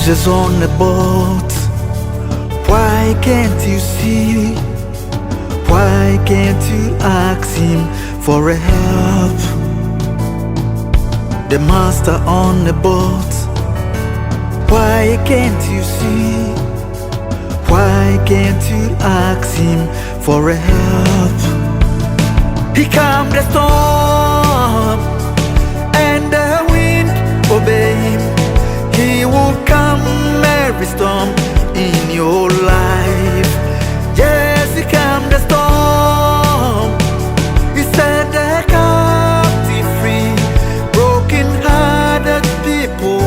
Jesus on the boat. Why can't you see? Why can't you ask him for a help? The master on the boat. Why can't you see? Why can't you ask him for a help? He calmed the storm and the wind obey him. He will calm every storm in your life. Yes, he calmed the storm. He set the captive free. Broken-hearted people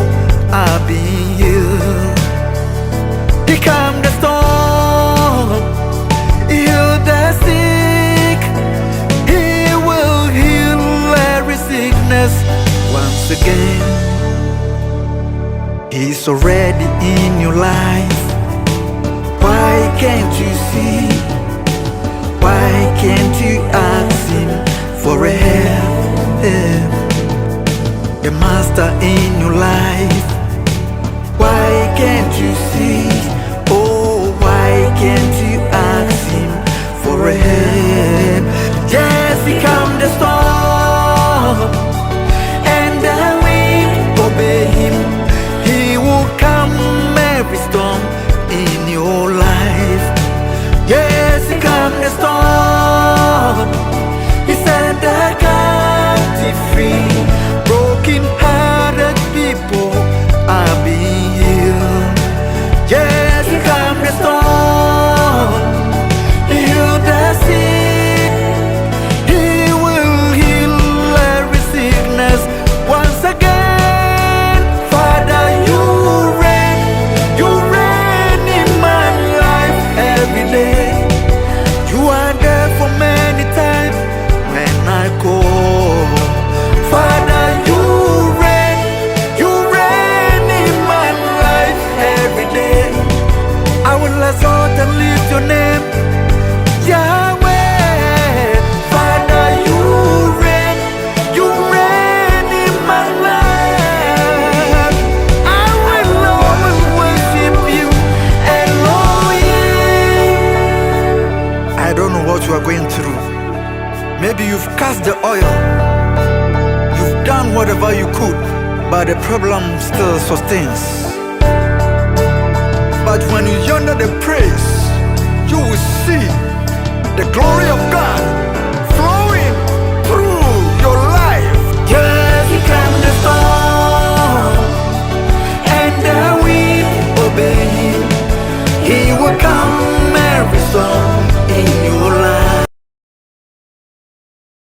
are being healed. He calmed the storm. He healed the sick. He will heal every sickness once again. He's already in your life. Why can't you see? Why can't you ask him for a help? The master in your life. Why can't you see? Oh, why can't you ask him for a help? Yes, he calmed the storm and the wind obey him. He will calm every storm in your life. Yes, he calmed the storm. He set the captive free. Broken-hearted people are being healed. Yes, he calmed the storm. He healed the sick. He will heal every sickness once again. Father, you reign in my life every day. You are there for many times when I call. Father, you reign in my life every day. I will exalt and lift your name, Yahweh. Father, you reign in my life. I will always worship you, Elohim. I don't know what you are going through. Maybe you've cast the oil, you've done whatever you could, but the problem still sustains. But when you yonder the praise, you will see the glory of God flowing through your life. Yes, he calmed the storm and the wind obey him. He will calm every storm